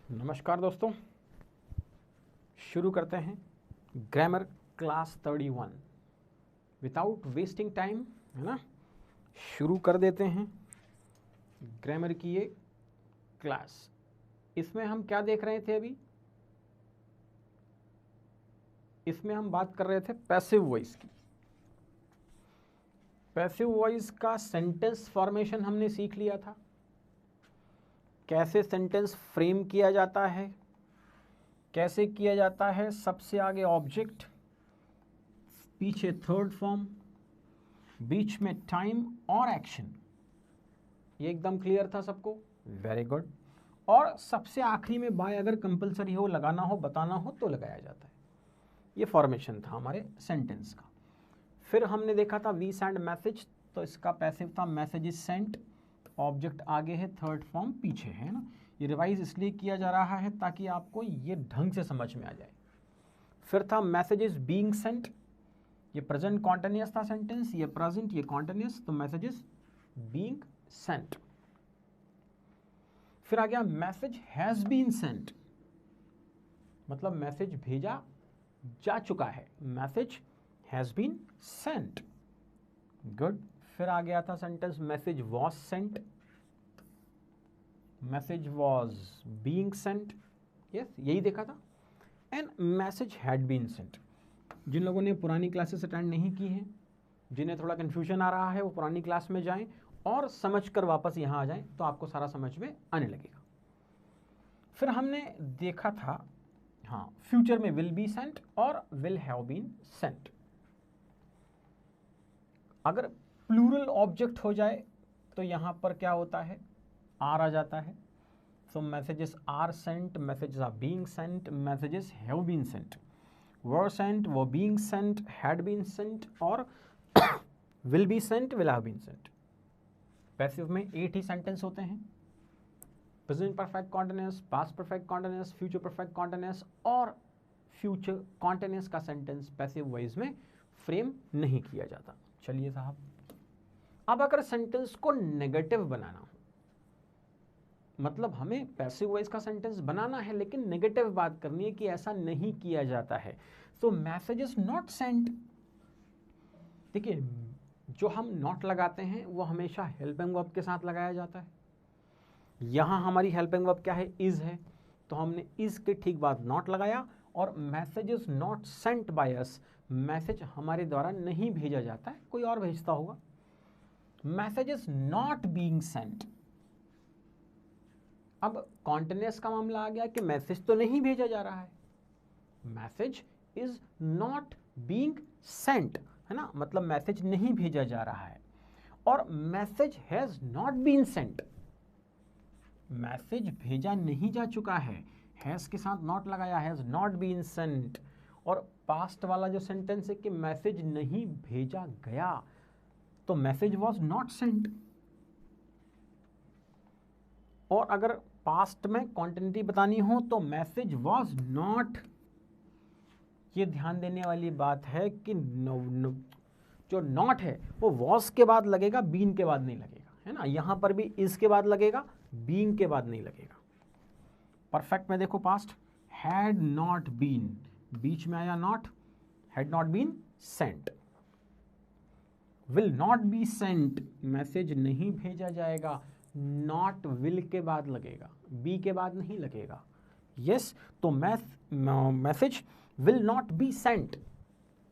नमस्कार दोस्तों, शुरू करते हैं grammar class 31 without wasting time, है ना। शुरू कर देते हैं ग्रामर की ये क्लास। इसमें हम क्या देख रहे थे अभी? इसमें हम बात कर रहे थे पैसिव वॉइस की। पैसिव वॉइस का सेंटेंस फॉर्मेशन हमने सीख लिया था, कैसे सेंटेंस फ्रेम किया जाता है, कैसे किया जाता है। सबसे आगे ऑब्जेक्ट, पीछे थर्ड फॉर्म, बीच में टाइम और एक्शन। ये एकदम क्लियर था सबको? Very good. और सबसे आखिरी में बाय अगर कंपलसरी हो, लगाना हो, बताना हो तो लगाया जाता है। ये फॉर्मेशन था हमारे सेंटेंस का। फिर हमने देखा था वी सेंड मैसेज, तो इसका पैसिव था मैसेज इज सेंट। ऑब्जेक्ट आगे है, थर्ड फॉर्म पीछे है ना। ये रिवाइज इसलिए किया जा रहा है ताकि आपको ये ढंग से समझ में आ जाए। फिर था मैसेज इज बीइंग सेंट, ये प्रेजेंट कॉन्टिन्यूअस था सेंटेंस, ये प्रेजेंट, ये कॉन्टिन्यूअस, तो मैसेज इज बीइंग सेंट। फिर आ गया मैसेज हैज बीन सेंट, मतलब मैसेज भेजा जा चुका है, message has been sent. Good. फिर आ गया था sentence message was sent, message was being sent, yes यही देखा था। And message had been sent. जिन लोगों ने पुरानी क्लासेस अटेंड नहीं की हैं, जिन्हें थोड़ा कन्फ्यूजन आ रहा है, वो पुरानी क्लास में जाएं और समझकर वापस यहाँ आ जाएं, तो आपको सारा समझ में आने लगेगा। फिर हमने देखा था हाँ, फ्यूचर में विल बी सेंट और विल हैव बीन सेंट। अगर प्लूरल ऑब्जेक्ट हो जाए तो यहाँ पर क्या होता है? आर आ जाता है। So messages are sent, messages are being sent, messages have been sent, were sent, were being sent, had been sent और will be sent, will have been sent. Passive में 8 ही सेंटेंस होते हैं, present perfect continuous, past perfect continuous, future perfect continuous और future continuous का sentence passive voice में frame नहीं किया जाता। चलिए साहब, अब अगर सेंटेंस को नेगेटिव बनाना हो, मतलब हमें पैसिव वॉइस का सेंटेंस बनाना है लेकिन नेगेटिव बात करनी है कि ऐसा नहीं किया जाता है, तो मैसेज इज नॉट सेंट। देखिए, जो हम नॉट लगाते हैं वो हमेशा हेल्पिंग वर्ब के साथ लगाया जाता है। यहां हमारी हेल्पिंग वर्ब क्या है? इज है, तो हमने इज के ठीक बाद नॉट लगाया। और message is not sent by us, message हमारे द्वारा नहीं भेजा जाता है, कोई और भेजता होगा। Message is not being Saint. अब कॉन्टिन्यूअस का मामला आ गया कि मैसेज तो नहीं भेजा जा रहा है, message is not being Saint, है ना, मतलब मैसेज नहीं भेजा जा रहा है। और message has not been sent, message भेजा नहीं जा चुका है, हैज के साथ नॉट लगाया, हैज नॉट बीन सेंट। और पास्ट वाला जो सेंटेंस है कि मैसेज नहीं भेजा गया, तो मैसेज वॉज नॉट सेंट। और अगर पास्ट में कॉन्टिन्यूटी बतानी हो तो मैसेज वॉज नॉट। ये ध्यान देने वाली बात है कि जो नॉट है वो वॉज के बाद लगेगा, बीन के बाद नहीं लगेगा, है ना। यहां पर भी इज के बाद लगेगा, बीइंग के बाद नहीं लगेगा। परफेक्ट में देखो, पास्ट हैड नॉट बीन, बीच में आया not, had not been sent. Will not be sent, message नहीं भेजा जाएगा, नॉट विल के बाद लगेगा, बी के बाद नहीं लगेगा। यस, तो message will not be sent,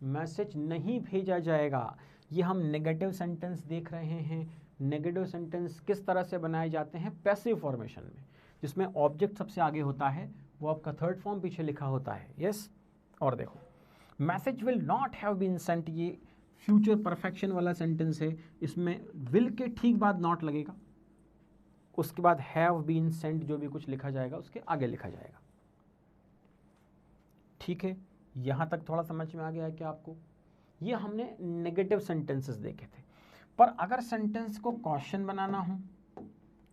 message नहीं भेजा जाएगा। ये हम नेगेटिव सेंटेंस देख रहे हैं। नेगेटिव सेंटेंस किस तरह से बनाए जाते हैं? पैसिव फॉर्मेशन में, जिसमें ऑब्जेक्ट सबसे आगे होता है, वो आपका थर्ड फॉर्म पीछे लिखा होता है। यस, और देखो message will not have been sent, ये फ्यूचर परफेक्शन वाला सेंटेंस है, इसमें विल के ठीक बाद नॉट लगेगा, उसके बाद हैव बीन सेंट जो भी कुछ लिखा जाएगा उसके आगे लिखा जाएगा। ठीक है, यहां तक थोड़ा समझ में आ गया है क्या आपको? ये हमने नेगेटिव सेंटेंसेस देखे थे। पर अगर सेंटेंस को क्वेश्चन बनाना हो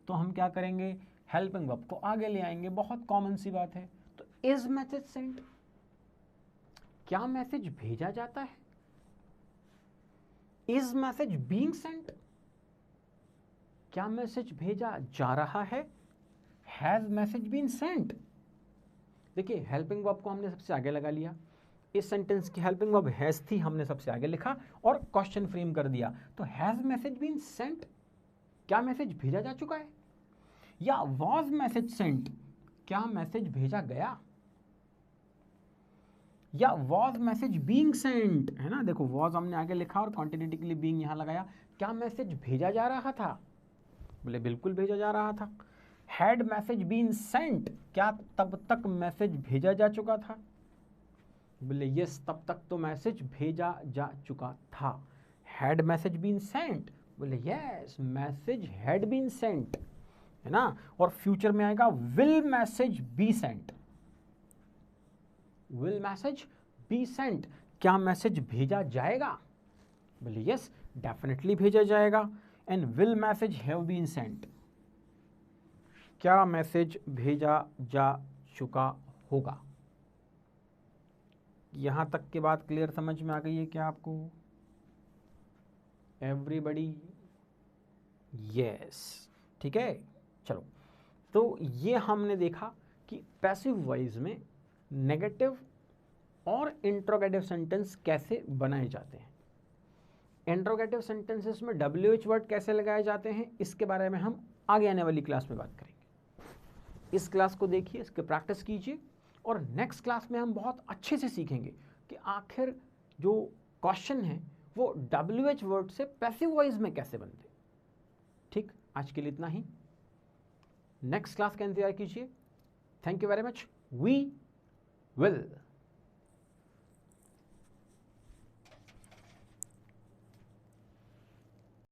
तो हम क्या करेंगे? हेल्पिंग वर्ब को आगे ले आएंगे, बहुत कॉमन सी बात है। तो इज मैसेज सेंट, क्या मैसेज भेजा जाता है? इज मैसेज बीइंग सेंट, क्या मैसेज भेजा जा रहा है? हैज मैसेज बीन सेंट, देखिए हेल्पिंग वर्ब को हमने सबसे आगे लगा लिया, इस सेंटेंस की हेल्पिंग वर्ब हैज़ थी, हमने सबसे आगे लिखा और क्वेश्चन फ्रेम कर दिया। तो हैज़ मैसेज बीन सेंट, क्या मैसेज भेजा जा चुका है, या वॉज मैसेज सेंट, क्या मैसेज भेजा गया, या वॉज मैसेज बीइंग सेंट, है ना। देखो वॉज हमने आगे लिखा और कॉन्टिन्यूटी के लिए बीइंग यहां लगाया। क्या मैसेज भेजा जा रहा था, बोले बिल्कुल भेजा जा रहा था। हैड मैसेज बीन सेंट, क्या तब तक मैसेज भेजा जा चुका था, बोले यस तब तक तो मैसेज भेजा जा चुका था। हैड मैसेज बीन सेंट, बोले yes message had been sent, है ना। और फ्यूचर में आएगा will message be sent, will message be sent, क्या मैसेज भेजा जाएगा, बोले यस डेफिनेटली भेजा जाएगा। And will message have been sent, क्या मैसेज भेजा जा चुका होगा। यहां तक की बात क्लियर समझ में आ गई है क्या आपको, एवरीबडी, यस, ठीक है। चलो, तो ये हमने देखा कि पैसिव वॉइस में नेगेटिव और इंट्रोगेटिव सेंटेंस कैसे बनाए जाते हैं। इंट्रोगेटिव सेंटेंसेस में WH वर्ड कैसे लगाए जाते हैं, इसके बारे में हम आगे आने वाली क्लास में बात करेंगे। इस क्लास को देखिए, इसकी प्रैक्टिस कीजिए, और नेक्स्ट क्लास में हम बहुत अच्छे से सीखेंगे कि आखिर जो क्वेश्चन है वो WH वर्ड से पैसिव वॉइस में कैसे बनते। ठीक, आज के लिए इतना ही, नेक्स्ट क्लास का इंतजार कीजिए। Thank you very much, we will